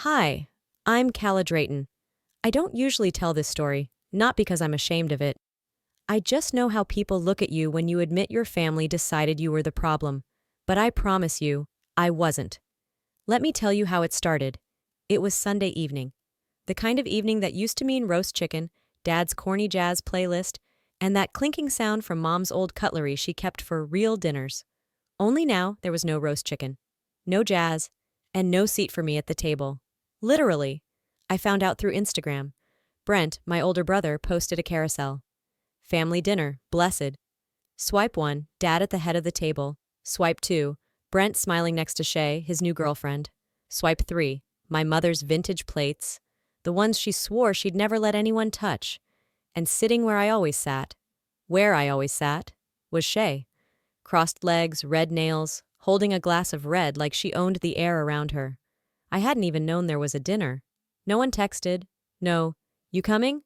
Hi, I'm Calla Drayton. I don't usually tell this story, not because I'm ashamed of it. I just know how people look at you when you admit your family decided you were the problem. But I promise you, I wasn't. Let me tell you how it started. It was Sunday evening. The kind of evening that used to mean roast chicken, Dad's corny jazz playlist, and that clinking sound from Mom's old cutlery she kept for real dinners. Only now there was no roast chicken, no jazz, and no seat for me at the table. Literally. I found out through Instagram. Brent, my older brother, posted a carousel. Family dinner, blessed. Swipe 1, Dad at the head of the table. Swipe 2, Brent smiling next to Shay, his new girlfriend. Swipe 3, my mother's vintage plates, the ones she swore she'd never let anyone touch. And sitting where I always sat, was Shay. Crossed legs, red nails, holding a glass of red like she owned the air around her. I hadn't even known there was a dinner. No one texted. No, you coming?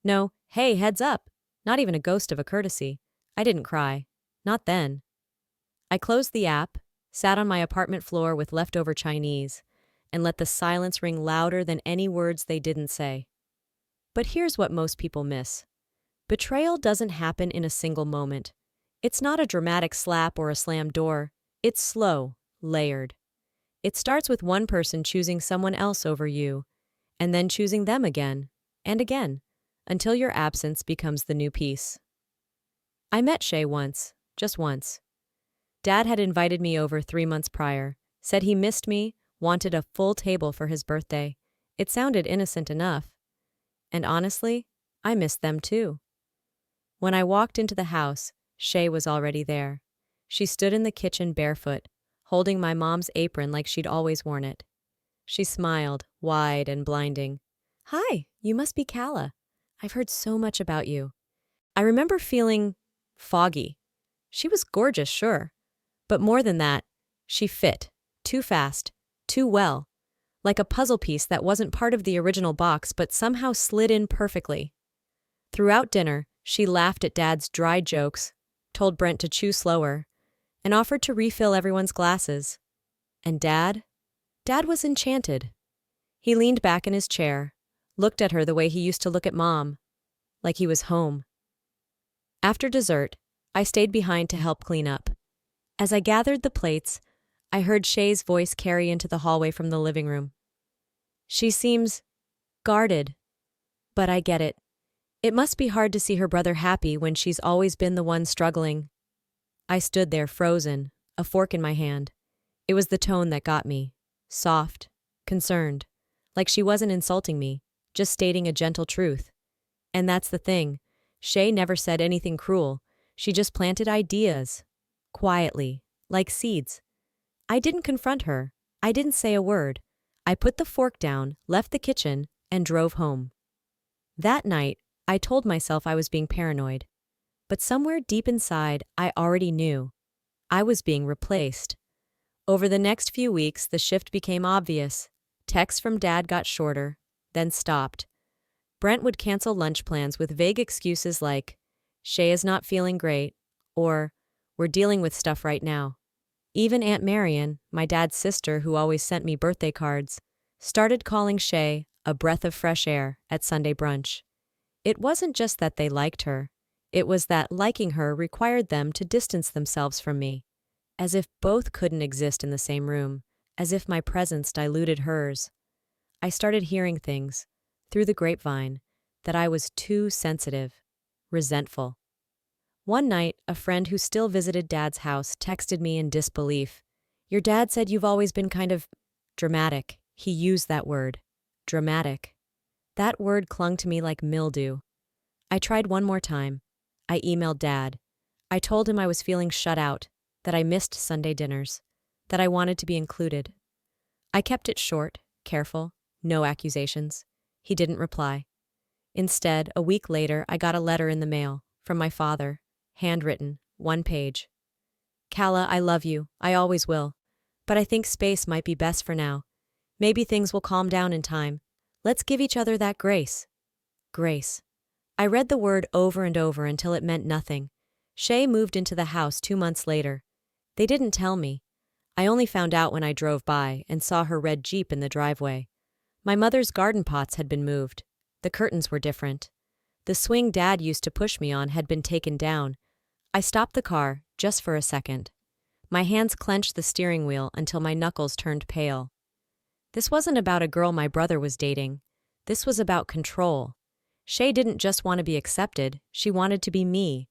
No, hey, heads up. Not even a ghost of a courtesy. I didn't cry. Not then. I closed the app, sat on my apartment floor with leftover Chinese, and let the silence ring louder than any words they didn't say. But here's what most people miss. Betrayal doesn't happen in a single moment. It's not a dramatic slap or a slammed door. It's slow, layered. It starts with one person choosing someone else over you, and then choosing them again, and again, until your absence becomes the new peace. I met Shay once, just once. Dad had invited me over 3 months prior, said he missed me, wanted a full table for his birthday. It sounded innocent enough. And honestly, I missed them too. When I walked into the house, Shay was already there. She stood in the kitchen barefoot, holding my mom's apron like she'd always worn it. She smiled, wide and blinding. "Hi, you must be Calla. I've heard so much about you." I remember feeling foggy. She was gorgeous, sure. But more than that, she fit, too fast, too well, like a puzzle piece that wasn't part of the original box but somehow slid in perfectly. Throughout dinner, she laughed at Dad's dry jokes, told Brent to chew slower, and offered to refill everyone's glasses. And Dad was enchanted. He leaned back in his chair, looked at her the way he used to look at Mom, like he was home. After dessert, I stayed behind to help clean up. As I gathered the plates, I heard Shay's voice carry into the hallway from the living room. "She seems guarded, but I get it. It must be hard to see her brother happy when she's always been the one struggling." I stood there frozen, a fork in my hand. It was the tone that got me. Soft, concerned, like she wasn't insulting me, just stating a gentle truth. And that's the thing. Shay never said anything cruel. She just planted ideas. Quietly, like seeds. I didn't confront her. I didn't say a word. I put the fork down, left the kitchen, and drove home. That night, I told myself I was being paranoid. But somewhere deep inside, I already knew. I was being replaced. Over the next few weeks, the shift became obvious. Texts from Dad got shorter, then stopped. Brent would cancel lunch plans with vague excuses like, "Shay is not feeling great," or, "We're dealing with stuff right now." Even Aunt Marion, my dad's sister who always sent me birthday cards, started calling Shay a breath of fresh air at Sunday brunch. It wasn't just that they liked her. It was that liking her required them to distance themselves from me, as if both couldn't exist in the same room, as if my presence diluted hers. I started hearing things, through the grapevine, that I was too sensitive, resentful. One night, a friend who still visited Dad's house texted me in disbelief. "Your dad said you've always been kind of dramatic." He used that word, dramatic. That word clung to me like mildew. I tried one more time. I emailed Dad. I told him I was feeling shut out, that I missed Sunday dinners, that I wanted to be included. I kept it short, careful, no accusations. He didn't reply. Instead, a week later, I got a letter in the mail, from my father, handwritten, 1 page. "Calla, I love you, I always will. But I think space might be best for now. Maybe things will calm down in time. Let's give each other that grace." Grace. I read the word over and over until it meant nothing. Shay moved into the house 2 months later. They didn't tell me. I only found out when I drove by and saw her red Jeep in the driveway. My mother's garden pots had been moved. The curtains were different. The swing Dad used to push me on had been taken down. I stopped the car, just for a second. My hands clenched the steering wheel until my knuckles turned pale. This wasn't about a girl my brother was dating. This was about control. Shay didn't just want to be accepted, she wanted to be me.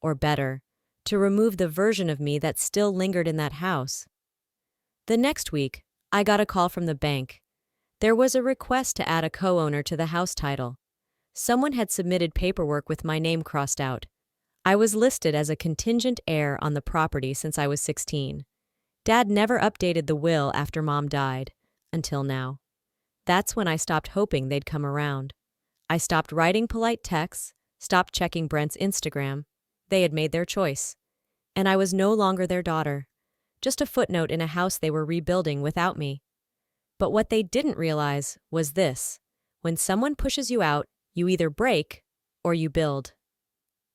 Or better, to remove the version of me that still lingered in that house. The next week, I got a call from the bank. There was a request to add a co-owner to the house title. Someone had submitted paperwork with my name crossed out. I was listed as a contingent heir on the property since I was 16. Dad never updated the will after Mom died, until now. That's when I stopped hoping they'd come around. I stopped writing polite texts, stopped checking Brent's Instagram. They had made their choice. And I was no longer their daughter. Just a footnote in a house they were rebuilding without me. But what they didn't realize was this. When someone pushes you out, you either break or you build.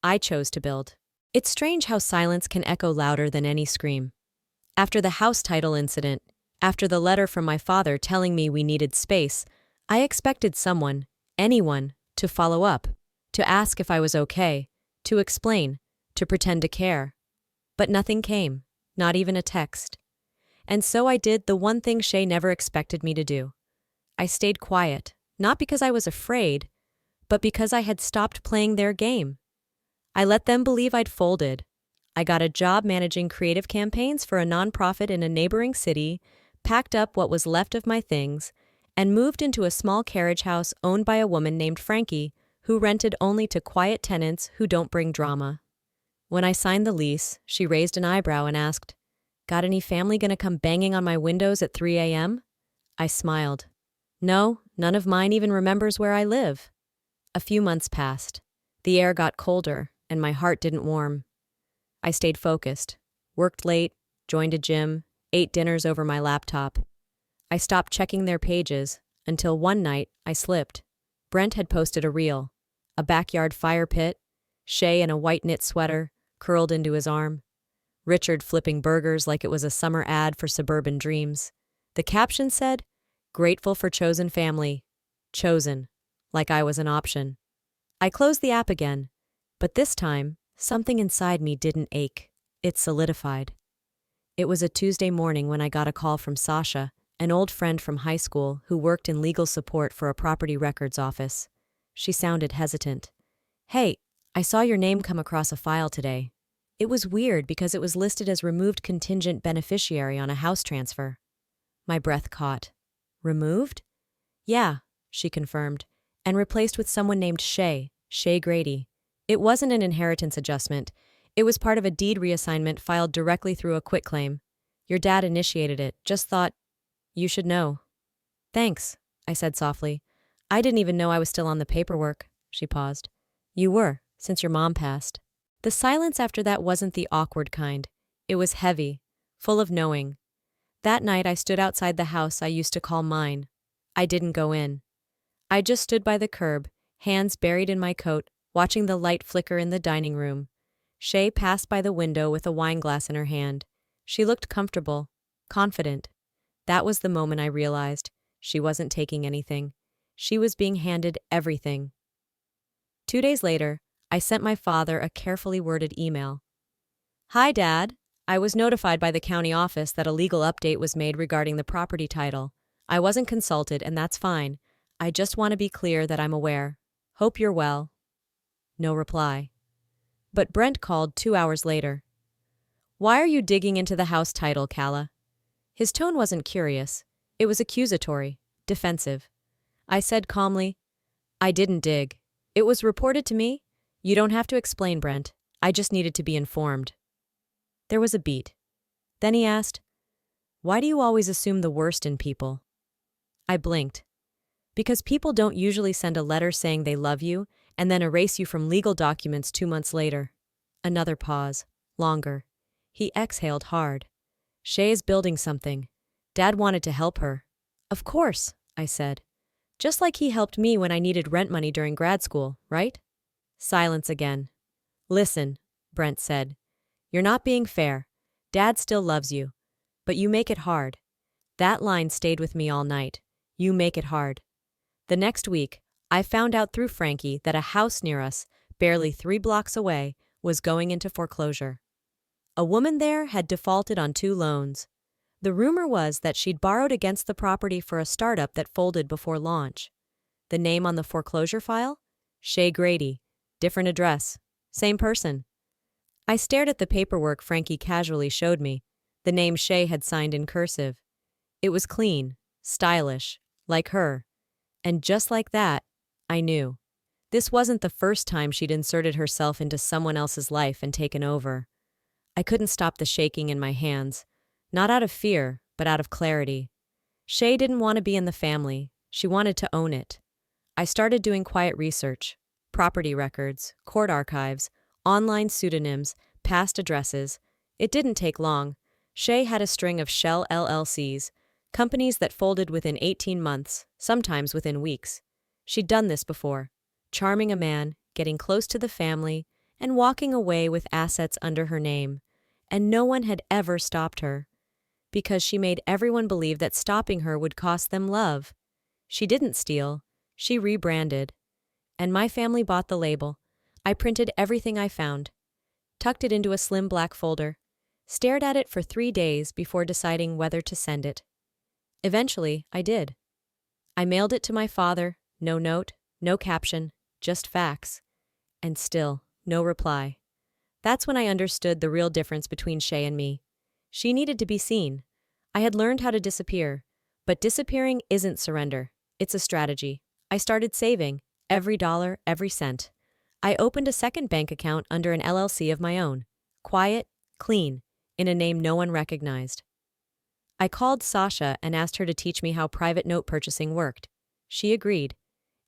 I chose to build. It's strange how silence can echo louder than any scream. After the house title incident, after the letter from my father telling me we needed space, I expected someone, anyone, to follow up, to ask if I was okay, to explain, to pretend to care. But nothing came, not even a text. And so I did the one thing Shay never expected me to do. I stayed quiet, not because I was afraid, but because I had stopped playing their game. I let them believe I'd folded. I got a job managing creative campaigns for a nonprofit in a neighboring city, packed up what was left of my things, and moved into a small carriage house owned by a woman named Frankie, who rented only to quiet tenants who don't bring drama. When I signed the lease, she raised an eyebrow and asked, "Got any family gonna come banging on my windows at 3 a.m.? I smiled. No, none of mine even remembers where I live. A few months passed. The air got colder, and my heart didn't warm. I stayed focused, worked late, joined a gym, ate dinners over my laptop. I stopped checking their pages until one night I slipped. Brent had posted a reel, a backyard fire pit, Shay in a white knit sweater, curled into his arm, Richard flipping burgers like it was a summer ad for Suburban Dreams. The caption said, "Grateful for chosen family." Chosen, like I was an option. I closed the app again, but this time, something inside me didn't ache. It solidified. It was a Tuesday morning when I got a call from Sasha, an old friend from high school who worked in legal support for a property records office. She sounded hesitant. "Hey, I saw your name come across a file today." It was weird because it was listed as removed contingent beneficiary on a house transfer. My breath caught. Removed? Yeah, she confirmed, and replaced with someone named Shay Grady. It wasn't an inheritance adjustment. It was part of a deed reassignment filed directly through a quitclaim. Your dad initiated it. Just thought, you should know. Thanks, I said softly. I didn't even know I was still on the paperwork. She paused. You were, since your mom passed. The silence after that wasn't the awkward kind. It was heavy, full of knowing. That night I stood outside the house I used to call mine. I didn't go in. I just stood by the curb, hands buried in my coat, watching the light flicker in the dining room. Shay passed by the window with a wine glass in her hand. She looked comfortable, confident. That was the moment I realized she wasn't taking anything. She was being handed everything. 2 days later, I sent my father a carefully worded email. Hi, Dad. I was notified by the county office that a legal update was made regarding the property title. I wasn't consulted, and that's fine. I just want to be clear that I'm aware. Hope you're well. No reply. But Brent called 2 hours later. Why are you digging into the house title, Calla? His tone wasn't curious. It was accusatory, defensive. I said calmly, I didn't dig. It was reported to me. You don't have to explain, Brent. I just needed to be informed. There was a beat. Then he asked, why do you always assume the worst in people? I blinked. Because people don't usually send a letter saying they love you and then erase you from legal documents 2 months later. Another pause. Longer. He exhaled hard. Shay is building something. Dad wanted to help her. Of course, I said. Just like he helped me when I needed rent money during grad school, right? Silence again. Listen, Brent said. You're not being fair. Dad still loves you. But you make it hard. That line stayed with me all night. You make it hard. The next week, I found out through Frankie that a house near us, barely 3 blocks away, was going into foreclosure. A woman there had defaulted on 2 loans. The rumor was that she'd borrowed against the property for a startup that folded before launch. The name on the foreclosure file? Shay Grady. Different address. Same person. I stared at the paperwork Frankie casually showed me. The name Shay had signed in cursive. It was clean, stylish, like her. And just like that, I knew. This wasn't the first time she'd inserted herself into someone else's life and taken over. I couldn't stop the shaking in my hands. Not out of fear, but out of clarity. Shay didn't want to be in the family. She wanted to own it. I started doing quiet research. Property records, court archives, online pseudonyms, past addresses. It didn't take long. Shay had a string of shell LLCs, companies that folded within 18 months, sometimes within weeks. She'd done this before, charming a man, getting close to the family, and walking away with assets under her name. And no one had ever stopped her. Because she made everyone believe that stopping her would cost them love. She didn't steal. She rebranded. And my family bought the label. I printed everything I found, tucked it into a slim black folder, stared at it for 3 days before deciding whether to send it. Eventually, I did. I mailed it to my father, no note, no caption, just facts. And still, no reply. That's when I understood the real difference between Shay and me. She needed to be seen. I had learned how to disappear, but disappearing isn't surrender. It's a strategy. I started saving, every dollar, every cent. I opened a second bank account under an LLC of my own. Quiet, clean, in a name no one recognized. I called Sasha and asked her to teach me how private note purchasing worked. She agreed.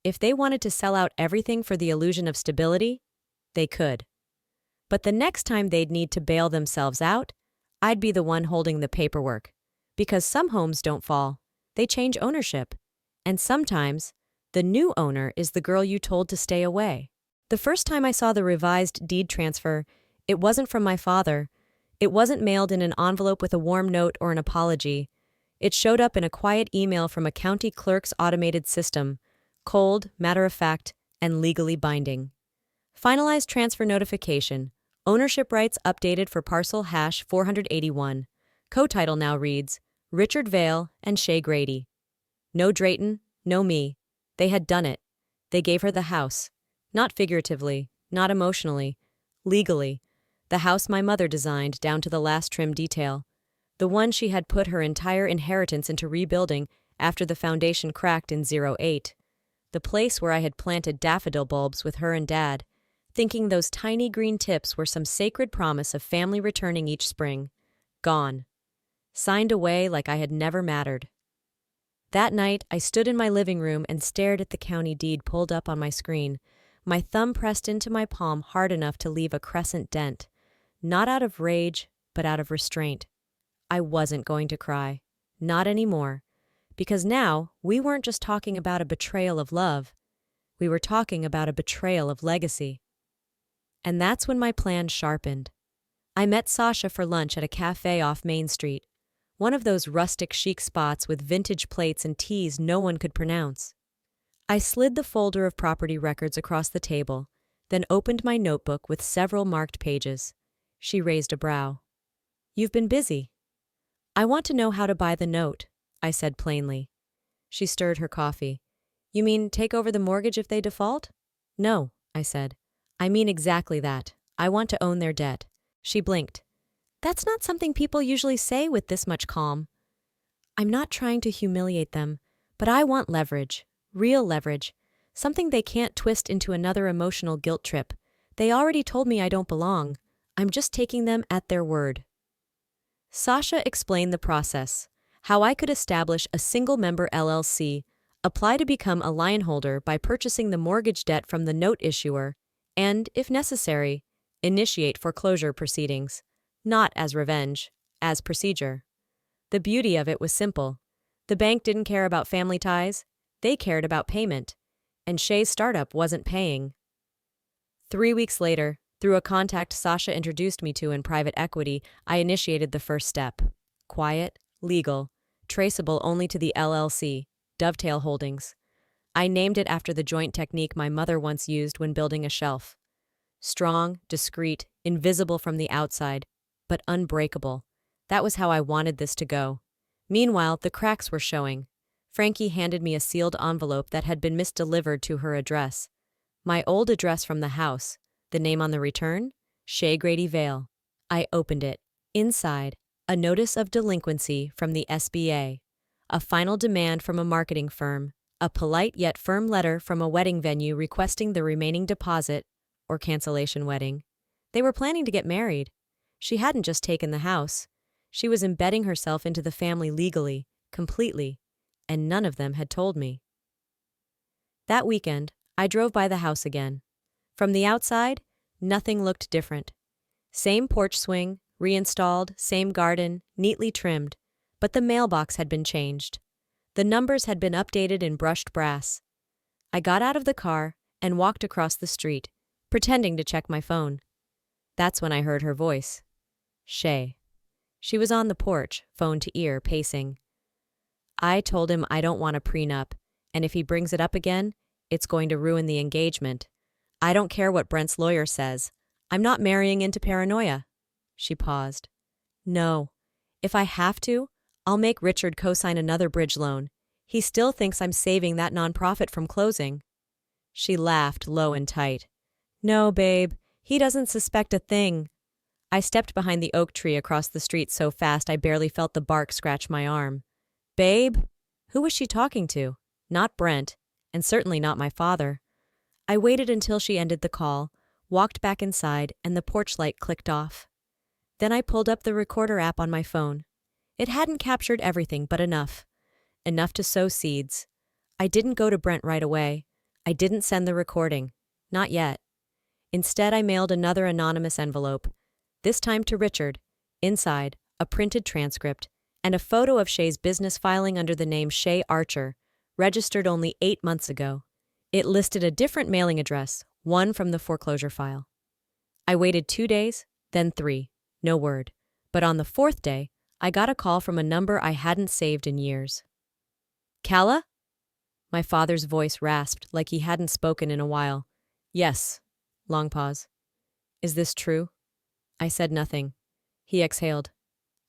If they wanted to sell out everything for the illusion of stability, they could. But the next time they'd need to bail themselves out, I'd be the one holding the paperwork. Because some homes don't fall. They change ownership. And sometimes, the new owner is the girl you told to stay away. The first time I saw the revised deed transfer, it wasn't from my father. It wasn't mailed in an envelope with a warm note or an apology. It showed up in a quiet email from a county clerk's automated system, cold, matter-of-fact, and legally binding. Finalized transfer notification. Ownership rights updated for parcel hash 481. Co-title now reads, Richard Vale and Shay Grady. No Drayton, no me. They had done it. They gave her the house. Not figuratively, not emotionally, legally. The house my mother designed down to the last trim detail. The one she had put her entire inheritance into rebuilding after the foundation cracked in '08. The place where I had planted daffodil bulbs with her and Dad, thinking those tiny green tips were some sacred promise of family returning each spring. Gone. Signed away like I had never mattered. That night, I stood in my living room and stared at the county deed pulled up on my screen, my thumb pressed into my palm hard enough to leave a crescent dent. Not out of rage, but out of restraint. I wasn't going to cry. Not anymore. Because now, we weren't just talking about a betrayal of love. We were talking about a betrayal of legacy. And that's when my plan sharpened. I met Sasha for lunch at a cafe off Main Street, one of those rustic chic spots with vintage plates and teas no one could pronounce. I slid the folder of property records across the table, then opened my notebook with several marked pages. She raised a brow. You've been busy. I want to know how to buy the note, I said plainly. She stirred her coffee. You mean take over the mortgage if they default? No, I said. I mean exactly that. I want to own their debt. She blinked. That's not something people usually say with this much calm. I'm not trying to humiliate them, but I want leverage, real leverage, something they can't twist into another emotional guilt trip. They already told me I don't belong. I'm just taking them at their word. Sasha explained the process, how I could establish a single-member LLC, apply to become a line holder by purchasing the mortgage debt from the note issuer, and, if necessary, initiate foreclosure proceedings. Not as revenge, as procedure. The beauty of it was simple. The bank didn't care about family ties. They cared about payment. And Shay's startup wasn't paying. 3 weeks later, through a contact Sasha introduced me to in private equity, I initiated the first step. Quiet, legal, traceable only to the LLC, Dovetail Holdings. I named it after the joint technique my mother once used when building a shelf. Strong, discreet, invisible from the outside, but unbreakable. That was how I wanted this to go. Meanwhile, the cracks were showing. Frankie handed me a sealed envelope that had been misdelivered to her address. My old address from the house. The name on the return? Shea Grady Vale. I opened it. Inside, a notice of delinquency from the SBA. A final demand from a marketing firm. A polite yet firm letter from a wedding venue requesting the remaining deposit, or cancellation wedding. They were planning to get married. She hadn't just taken the house. She was embedding herself into the family legally, completely, and none of them had told me. That weekend, I drove by the house again. From the outside, nothing looked different. Same porch swing, reinstalled, same garden, neatly trimmed, but the mailbox had been changed. The numbers had been updated in brushed brass. I got out of the car and walked across the street, pretending to check my phone. That's when I heard her voice. Shea. She was on the porch, phone to ear, pacing. I told him I don't want a prenup, and if he brings it up again, it's going to ruin the engagement. I don't care what Brent's lawyer says. I'm not marrying into paranoia. She paused. No. If I have to, I'll make Richard co-sign another bridge loan. He still thinks I'm saving that nonprofit from closing. She laughed low and tight. No, babe, he doesn't suspect a thing. I stepped behind the oak tree across the street so fast I barely felt the bark scratch my arm. Babe? Who was she talking to? Not Brent, and certainly not my father. I waited until she ended the call, walked back inside, and the porch light clicked off. Then I pulled up the recorder app on my phone. It hadn't captured everything, but enough. Enough to sow seeds. I didn't go to Brent right away. I didn't send the recording. Not yet. Instead, I mailed another anonymous envelope. This time to Richard. Inside, a printed transcript, and a photo of Shea's business filing under the name Shea Archer, registered only 8 months ago. It listed a different mailing address, one from the foreclosure file. I waited 2 days, then 3. No word. But on the 4th day, I got a call from a number I hadn't saved in years. Calla? My father's voice rasped like he hadn't spoken in a while. Yes. Long pause. Is this true? I said nothing. He exhaled.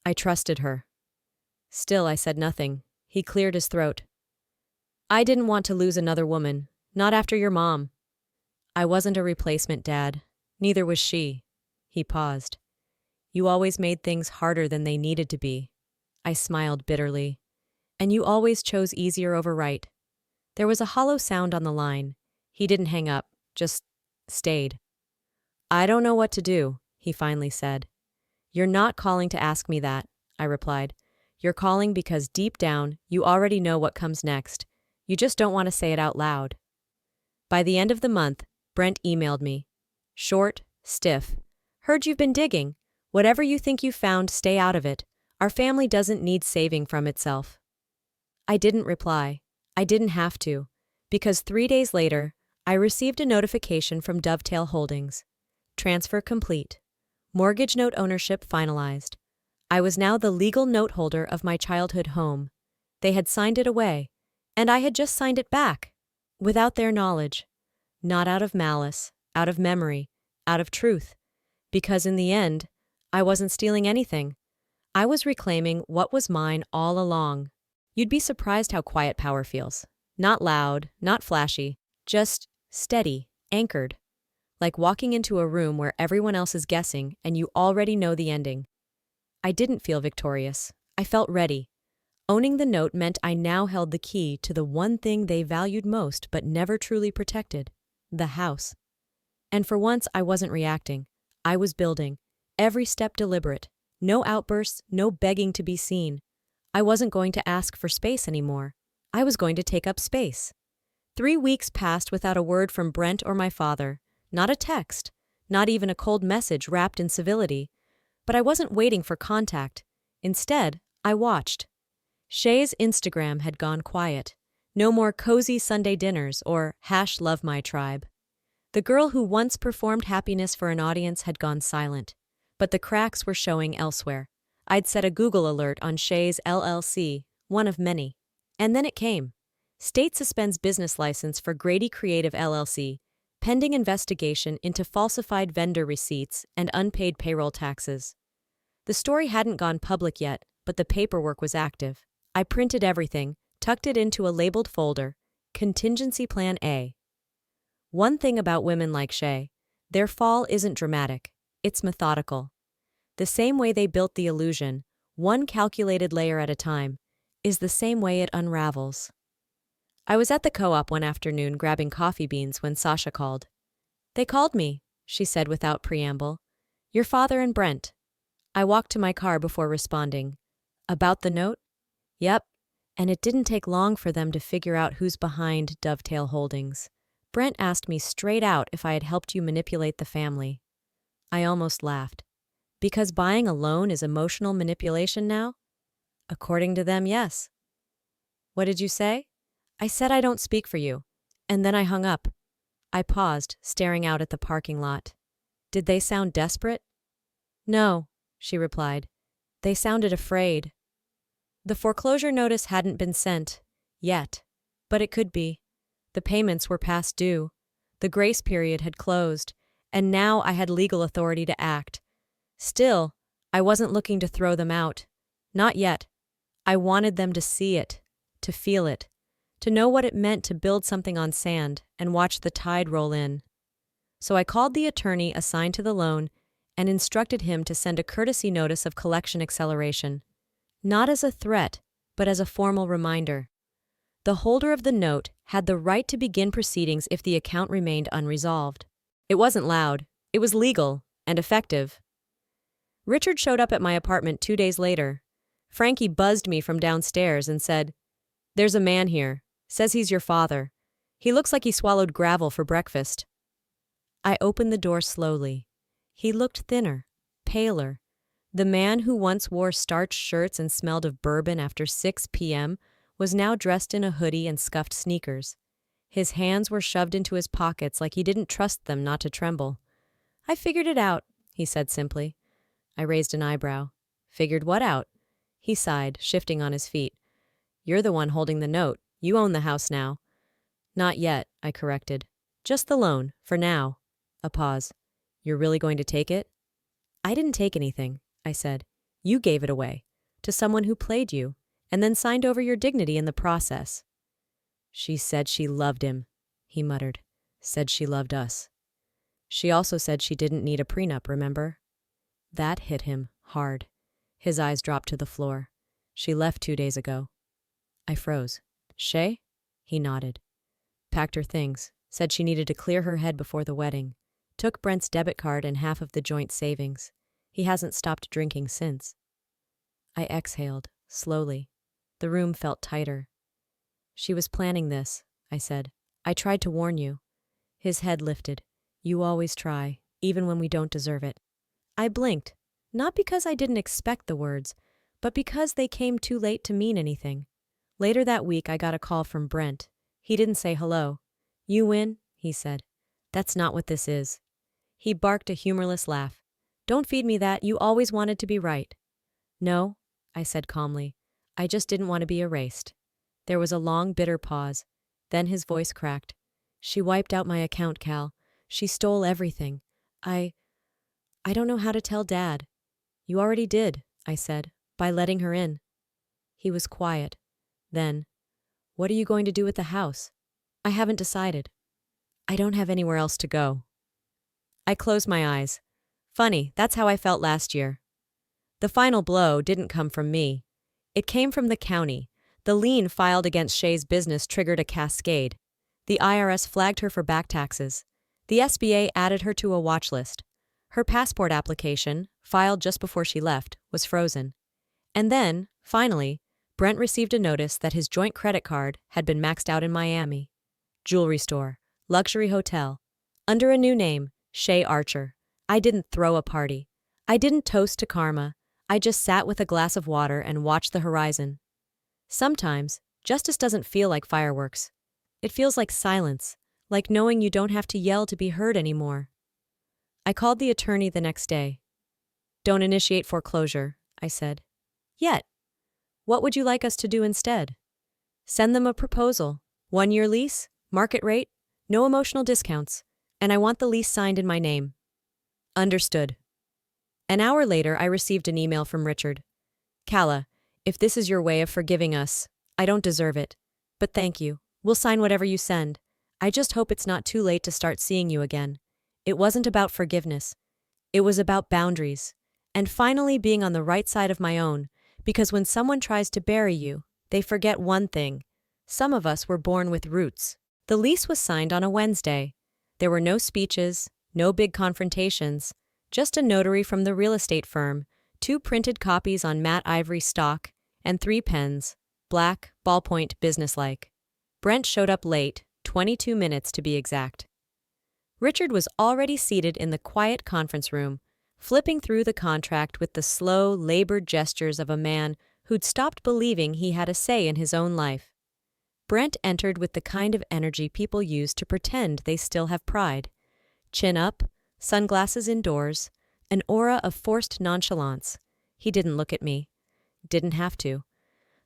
I trusted her. Still, I said nothing. He cleared his throat. I didn't want to lose another woman, not after your mom. I wasn't a replacement, Dad. Neither was she. He paused. You always made things harder than they needed to be. I smiled bitterly. And you always chose easier over right. There was a hollow sound on the line. He didn't hang up, just stayed. I don't know what to do, he finally said. You're not calling to ask me that, I replied. You're calling because deep down, you already know what comes next. You just don't want to say it out loud. By the end of the month, Brent emailed me. Short, stiff. Heard you've been digging. Whatever you think you found, stay out of it. Our family doesn't need saving from itself. I didn't reply. I didn't have to, because 3 days later, I received a notification from Dovetail Holdings. Transfer complete. Mortgage note ownership finalized. I was now the legal note holder of my childhood home. They had signed it away, and I had just signed it back, without their knowledge. Not out of malice, out of memory, out of truth, because in the end, I wasn't stealing anything. I was reclaiming what was mine all along. You'd be surprised how quiet power feels. Not loud, not flashy, just steady, anchored. Like walking into a room where everyone else is guessing and you already know the ending. I didn't feel victorious. I felt ready. Owning the note meant I now held the key to the one thing they valued most but never truly protected, the house. And for once, I wasn't reacting. I was building. Every step deliberate. No outbursts, no begging to be seen. I wasn't going to ask for space anymore. I was going to take up space. 3 weeks passed without a word from Brent or my father. Not a text. Not even a cold message wrapped in civility. But I wasn't waiting for contact. Instead, I watched. Shea's Instagram had gone quiet. No more cozy Sunday dinners or #LoveMyTribe. The girl who once performed happiness for an audience had gone silent. But the cracks were showing elsewhere. I'd set a Google alert on Shea's LLC, one of many. And then it came. State suspends business license for Grady Creative LLC, pending investigation into falsified vendor receipts and unpaid payroll taxes. The story hadn't gone public yet, but the paperwork was active. I printed everything, tucked it into a labeled folder, Contingency Plan A. One thing about women like Shay, their fall isn't dramatic, it's methodical. The same way they built the illusion, one calculated layer at a time, is the same way it unravels. I was at the co-op one afternoon grabbing coffee beans when Sasha called. "They called me," she said without preamble. "Your father and Brent." I walked to my car before responding. "About the note?" "Yep." And it didn't take long for them to figure out who's behind Dovetail Holdings. Brent asked me straight out if I had helped you manipulate the family. I almost laughed. Because buying a loan is emotional manipulation now? According to them, yes. "What did you say?" "I said I don't speak for you." And then I hung up. I paused, staring out at the parking lot. "Did they sound desperate?" "No," she replied. "They sounded afraid." The foreclosure notice hadn't been sent, yet, but it could be. The payments were past due. The grace period had closed, and now I had legal authority to act. Still, I wasn't looking to throw them out. Not yet. I wanted them to see it, to feel it, to know what it meant to build something on sand and watch the tide roll in. So I called the attorney assigned to the loan and instructed him to send a courtesy notice of collection acceleration. Not as a threat, but as a formal reminder. The holder of the note had the right to begin proceedings if the account remained unresolved. It wasn't loud. It was legal and effective. Richard showed up at my apartment 2 days later. Frankie buzzed me from downstairs and said, "There's a man here. Says he's your father. He looks like he swallowed gravel for breakfast." I opened the door slowly. He looked thinner, paler. The man who once wore starched shirts and smelled of bourbon after 6 p.m. was now dressed in a hoodie and scuffed sneakers. His hands were shoved into his pockets like he didn't trust them not to tremble. "I figured it out," he said simply. I raised an eyebrow. "Figured what out?" He sighed, shifting on his feet. "You're the one holding the note. You own the house now." "Not yet," I corrected. "Just the loan, for now." A pause. "You're really going to take it?" "I didn't take anything," I said. "You gave it away. To someone who played you, and then signed over your dignity in the process." "She said she loved him," he muttered. "Said she loved us. She also said she didn't need a prenup, remember?" That hit him hard. His eyes dropped to the floor. "She left 2 days ago." I froze. "Shay?" He nodded. "Packed her things. Said she needed to clear her head before the wedding. Took Brent's debit card and half of the joint savings. He hasn't stopped drinking since." I exhaled, slowly. The room felt tighter. "She was planning this," I said. "I tried to warn you." His head lifted. "You always try, even when we don't deserve it." I blinked, not because I didn't expect the words, but because they came too late to mean anything. Later that week, I got a call from Brent. He didn't say hello. "You win," he said. "That's not what this is." He barked a humorless laugh. "Don't feed me that. You always wanted to be right." "No," I said calmly. "I just didn't want to be erased." There was a long, bitter pause. Then his voice cracked. "She wiped out my account, Cal. She stole everything. I don't know how to tell Dad." "You already did," I said, "by letting her in." He was quiet. Then, "What are you going to do with the house?" "I haven't decided." "I don't have anywhere else to go." I closed my eyes. Funny, that's how I felt last year. The final blow didn't come from me. It came from the county. The lien filed against Shay's business triggered a cascade. The IRS flagged her for back taxes. The SBA added her to a watch list. Her passport application, filed just before she left, was frozen. And then, finally, Brent received a notice that his joint credit card had been maxed out in Miami. Jewelry store, luxury hotel, under a new name, Shay Archer. I didn't throw a party. I didn't toast to karma. I just sat with a glass of water and watched the horizon. Sometimes, justice doesn't feel like fireworks. It feels like silence, like knowing you don't have to yell to be heard anymore. I called the attorney the next day. "Don't initiate foreclosure," I said. "Yet. What would you like us to do instead?" "Send them a proposal," 1-year lease, market rate, no emotional discounts, and I want the lease signed in my name. Understood. An hour later, I received an email from Richard. Calla, if this is your way of forgiving us, I don't deserve it. But thank you. We'll sign whatever you send. I just hope it's not too late to start seeing you again. It wasn't about forgiveness. It was about boundaries. And finally being on the right side of my own, because when someone tries to bury you, they forget one thing. Some of us were born with roots. The lease was signed on a Wednesday. There were no speeches, no big confrontations, just a notary from the real estate firm, 2 printed copies on matte ivory stock, and 3 pens, black, ballpoint, businesslike. Brent showed up late, 22 minutes to be exact. Richard was already seated in the quiet conference room, flipping through the contract with the slow, labored gestures of a man who'd stopped believing he had a say in his own life. Brent entered with the kind of energy people use to pretend they still have pride. Chin up, sunglasses indoors, an aura of forced nonchalance. He didn't look at me. Didn't have to.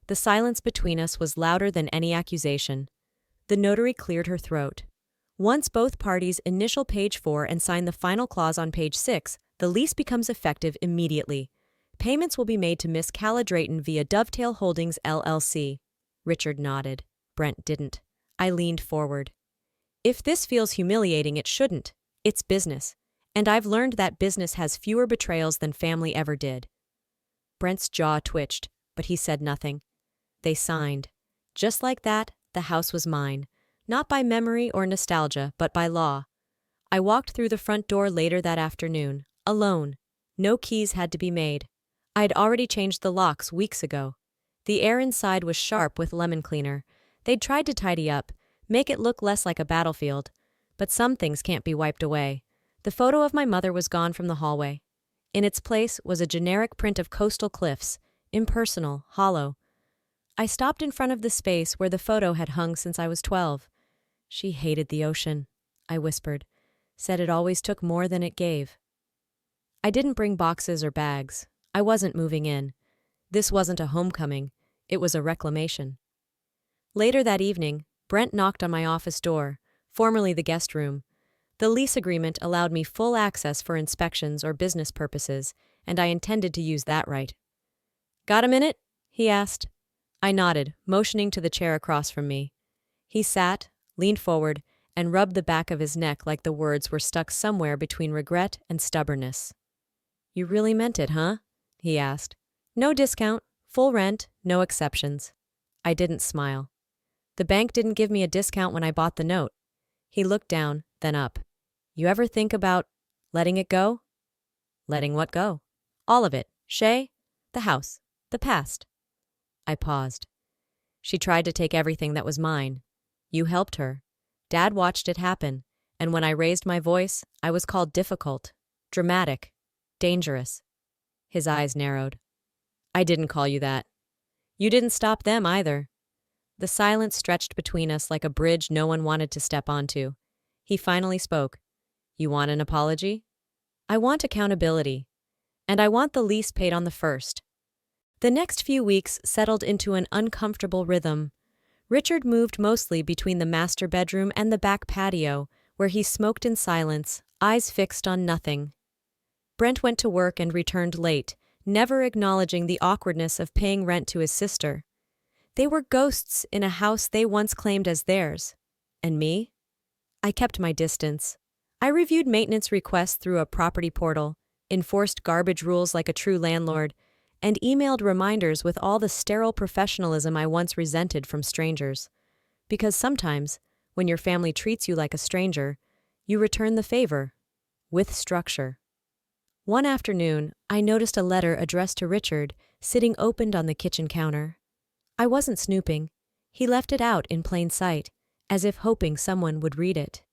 The silence between us was louder than any accusation. The notary cleared her throat. Once both parties initial page 4 and sign the final clause on page 6, the lease becomes effective immediately. Payments will be made to Miss Calla Drayton via Dovetail Holdings LLC. Richard nodded. Brent didn't. I leaned forward. If this feels humiliating, it shouldn't. It's business. And I've learned that business has fewer betrayals than family ever did. Brent's jaw twitched, but he said nothing. They signed. Just like that, the house was mine. Not by memory or nostalgia, but by law. I walked through the front door later that afternoon, alone. No keys had to be made. I'd already changed the locks weeks ago. The air inside was sharp with lemon cleaner. They'd tried to tidy up, make it look less like a battlefield. But some things can't be wiped away. The photo of my mother was gone from the hallway. In its place was a generic print of coastal cliffs, impersonal, hollow. I stopped in front of the space where the photo had hung since I was 12. She hated the ocean, I whispered, said it always took more than it gave. I didn't bring boxes or bags. I wasn't moving in. This wasn't a homecoming. It was a reclamation. Later that evening, Brent knocked on my office door, formerly the guest room. The lease agreement allowed me full access for inspections or business purposes, and I intended to use that right. "Got a minute?" he asked. I nodded, motioning to the chair across from me. He sat, leaned forward, and rubbed the back of his neck like the words were stuck somewhere between regret and stubbornness. "You really meant it, huh?" he asked. "No discount, full rent, no exceptions." I didn't smile. "The bank didn't give me a discount when I bought the note." He looked down, then up. "You ever think about letting it go?" "Letting what go?" "All of it. Shay, the house, the past." I paused. "She tried to take everything that was mine. You helped her. Dad watched it happen, and when I raised my voice, I was called difficult, dramatic, dangerous." His eyes narrowed. "I didn't call you that. You didn't stop them either." The silence stretched between us like a bridge no one wanted to step onto. He finally spoke. "You want an apology?" "I want accountability. And I want the lease paid on the 1st. The next few weeks settled into an uncomfortable rhythm. Richard moved mostly between the master bedroom and the back patio, where he smoked in silence, eyes fixed on nothing. Brent went to work and returned late, never acknowledging the awkwardness of paying rent to his sister. They were ghosts in a house they once claimed as theirs. And me? I kept my distance. I reviewed maintenance requests through a property portal, enforced garbage rules like a true landlord, and emailed reminders with all the sterile professionalism I once resented from strangers. Because sometimes, when your family treats you like a stranger, you return the favor, with structure. One afternoon, I noticed a letter addressed to Richard sitting opened on the kitchen counter. I wasn't snooping. He left it out in plain sight, as if hoping someone would read it.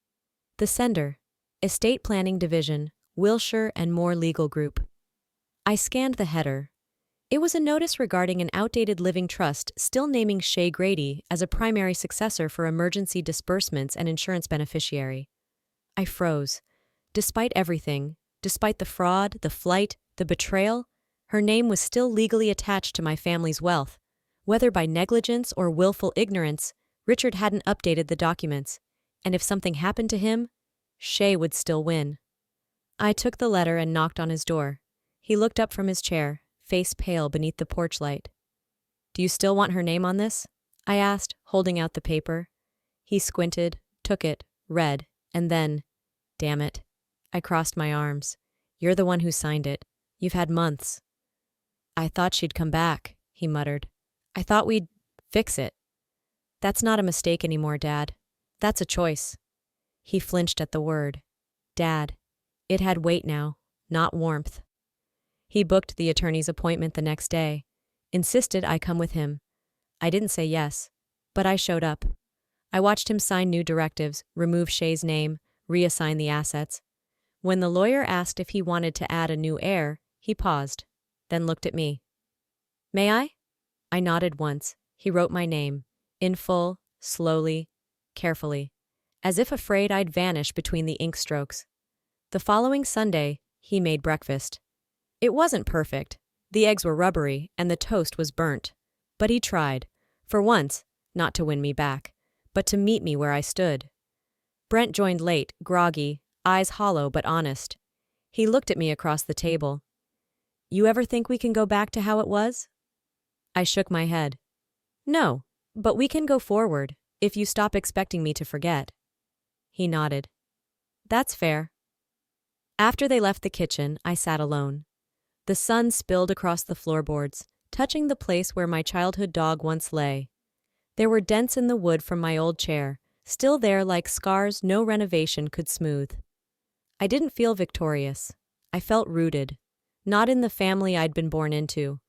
The sender, Estate Planning Division, Wilshire and Moore Legal Group. I scanned the header. It was a notice regarding an outdated living trust still naming Shay Grady as a primary successor for emergency disbursements and insurance beneficiary. I froze. Despite everything, despite the fraud, the flight, the betrayal, her name was still legally attached to my family's wealth. Whether by negligence or willful ignorance, Richard hadn't updated the documents, and if something happened to him, Shay would still win. I took the letter and knocked on his door. He looked up from his chair, face pale beneath the porch light. "Do you still want her name on this?" I asked, holding out the paper. He squinted, took it, read, and then, "Damn it." I crossed my arms. "You're the one who signed it. You've had months." "I thought she'd come back," he muttered. "I thought we'd fix it." "That's not a mistake anymore, Dad. That's a choice." He flinched at the word. Dad. It had weight now, not warmth. He booked the attorney's appointment the next day, insisted I come with him. I didn't say yes, but I showed up. I watched him sign new directives, remove Shay's name, reassign the assets. When the lawyer asked if he wanted to add a new heir, he paused, then looked at me. "May I?" I nodded once. He wrote my name, in full, slowly, carefully, as if afraid I'd vanish between the ink strokes. The following Sunday, he made breakfast. It wasn't perfect. The eggs were rubbery and the toast was burnt. But he tried, for once, not to win me back, but to meet me where I stood. Brent joined late, groggy, eyes hollow but honest. He looked at me across the table. "You ever think we can go back to how it was?" I shook my head. "No, but we can go forward, if you stop expecting me to forget." He nodded. "That's fair." After they left the kitchen, I sat alone. The sun spilled across the floorboards, touching the place where my childhood dog once lay. There were dents in the wood from my old chair, still there like scars no renovation could smooth. I didn't feel victorious. I felt rooted, not in the family I'd been born into,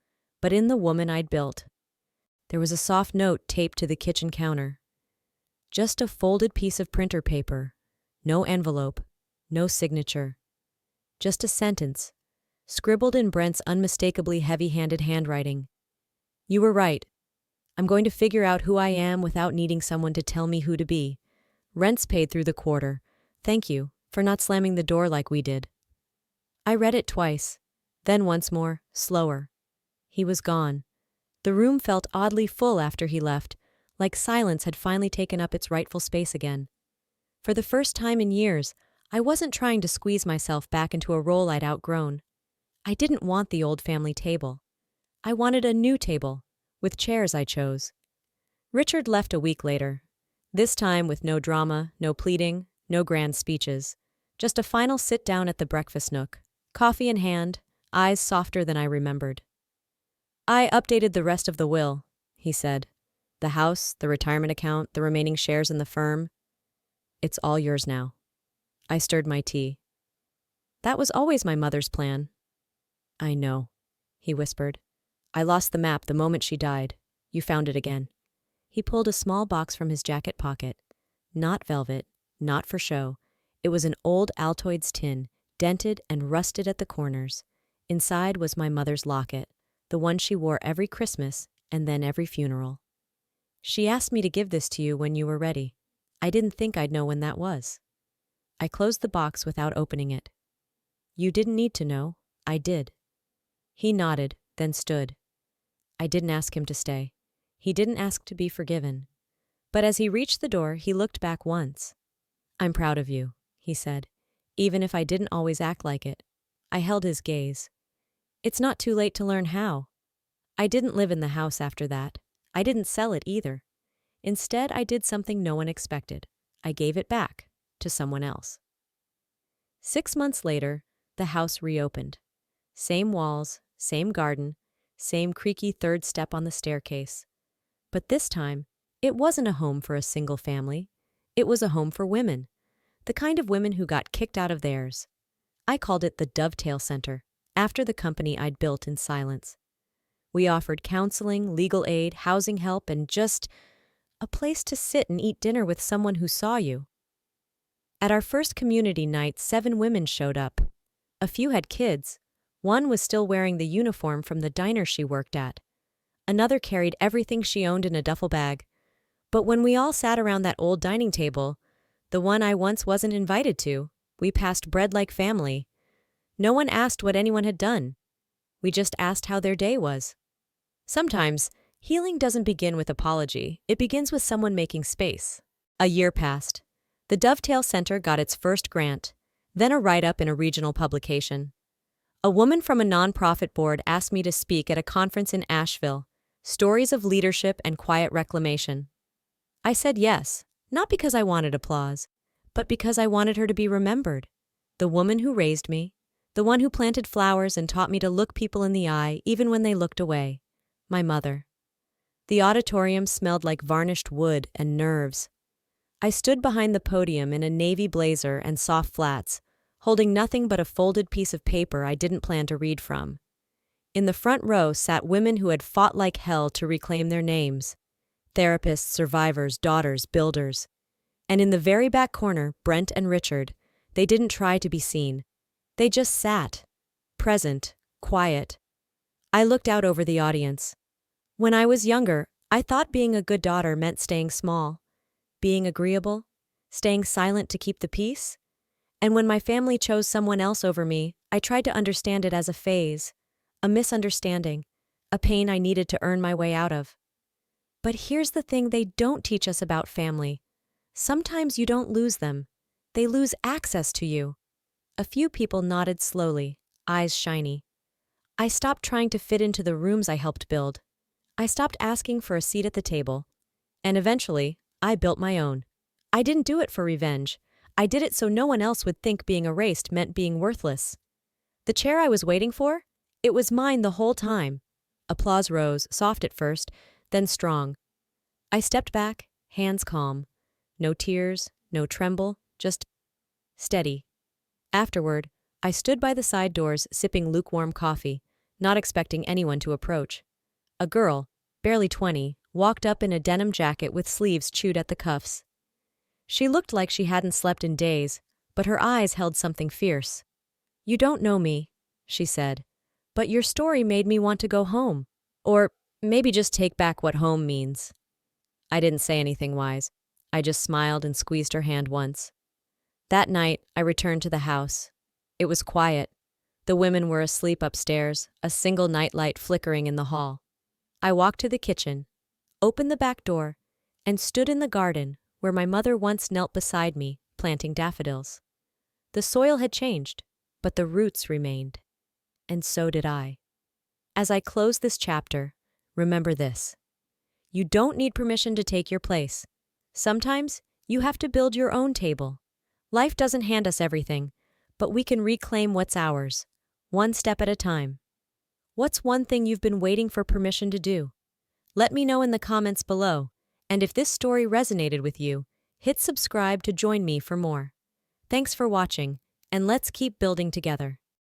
but in the woman I'd built. There was a soft note taped to the kitchen counter. Just a folded piece of printer paper. No envelope. No signature. Just a sentence, scribbled in Brent's unmistakably heavy-handed handwriting. "You were right. I'm going to figure out who I am without needing someone to tell me who to be. Rent's paid through the quarter. Thank you for not slamming the door like we did." I read it twice, then once more, slower. He was gone. The room felt oddly full after he left, like silence had finally taken up its rightful space again. For the first time in years, I wasn't trying to squeeze myself back into a role I'd outgrown. I didn't want the old family table. I wanted a new table, with chairs I chose. Richard left a week later. This time with no drama, no pleading, no grand speeches. Just a final sit-down at the breakfast nook, coffee in hand, eyes softer than I remembered. "I updated the rest of the will," he said. "The house, the retirement account, the remaining shares in the firm. It's all yours now." I stirred my tea. "That was always my mother's plan." "I know," he whispered. "I lost the map the moment she died. You found it again." He pulled a small box from his jacket pocket. Not velvet, not for show. It was an old Altoids tin, dented and rusted at the corners. Inside was my mother's locket, the one she wore every Christmas and then every funeral. "She asked me to give this to you when you were ready. I didn't think I'd know when that was." I closed the box without opening it. "You didn't need to know. I did." He nodded, then stood. I didn't ask him to stay. He didn't ask to be forgiven. But as he reached the door, he looked back once. "I'm proud of you," he said, even if I didn't always act like it. I held his gaze. "It's not too late to learn how." I didn't live in the house after that. I didn't sell it either. Instead, I did something no one expected. I gave it back to someone else. 6 months later, the house reopened. Same walls, same garden, same creaky third step on the staircase. But this time, it wasn't a home for a single family. It was a home for women, the kind of women who got kicked out of theirs. I called it the Dovetail Center, after the company I'd built in silence. We offered counseling, legal aid, housing help, and just a place to sit and eat dinner with someone who saw you. At our first community night, 7 women showed up. A few had kids. One was still wearing the uniform from the diner she worked at. Another carried everything she owned in a duffel bag. But when we all sat around that old dining table, the one I once wasn't invited to, we passed bread like family. No one asked what anyone had done. We just asked how their day was. Sometimes, Healing doesn't begin with apology, it begins with someone making space. A year passed. The Dovetail Center got its first grant, then a write-up in a regional publication. A woman from a nonprofit board asked me to speak at a conference in Asheville, Stories of Leadership and Quiet Reclamation. I said yes, not because I wanted applause, but because I wanted her to be remembered. The woman who raised me, the one who planted flowers and taught me to look people in the eye even when they looked away. My mother. The auditorium smelled like varnished wood and nerves. I stood behind the podium in a navy blazer and soft flats, holding nothing but a folded piece of paper I didn't plan to read from. In the front row sat women who had fought like hell to reclaim their names. Therapists, survivors, daughters, builders. And in the very back corner, Brent and Richard, they didn't try to be seen. They just sat, present, quiet. I looked out over the audience. When I was younger, I thought being a good daughter meant staying small, being agreeable, staying silent to keep the peace. And when my family chose someone else over me, I tried to understand it as a phase, a misunderstanding, a pain I needed to earn my way out of. But here's the thing they don't teach us about family. Sometimes you don't lose them. They lose access to you. A few people nodded slowly, eyes shiny. I stopped trying to fit into the rooms I helped build. I stopped asking for a seat at the table. And eventually, I built my own. I didn't do it for revenge. I did it so no one else would think being erased meant being worthless. The chair I was waiting for? It was mine the whole time. Applause rose, soft at first, then strong. I stepped back, hands calm. No tears, no tremble, just steady. Afterward, I stood by the side doors sipping lukewarm coffee, not expecting anyone to approach. A girl, barely 20, walked up in a denim jacket with sleeves chewed at the cuffs. She looked like she hadn't slept in days, but her eyes held something fierce. "You don't know me," she said, "but your story made me want to go home. Or maybe just take back what home means." I didn't say anything wise. I just smiled and squeezed her hand once. That night, I returned to the house. It was quiet. The women were asleep upstairs, a single nightlight flickering in the hall. I walked to the kitchen, opened the back door, and stood in the garden where my mother once knelt beside me, planting daffodils. The soil had changed, but the roots remained. And so did I. As I close this chapter, remember this. You don't need permission to take your place. Sometimes, you have to build your own table. Life doesn't hand us everything, but we can reclaim what's ours, one step at a time. What's one thing you've been waiting for permission to do? Let me know in the comments below, and if this story resonated with you, hit subscribe to join me for more. Thanks for watching, and let's keep building together.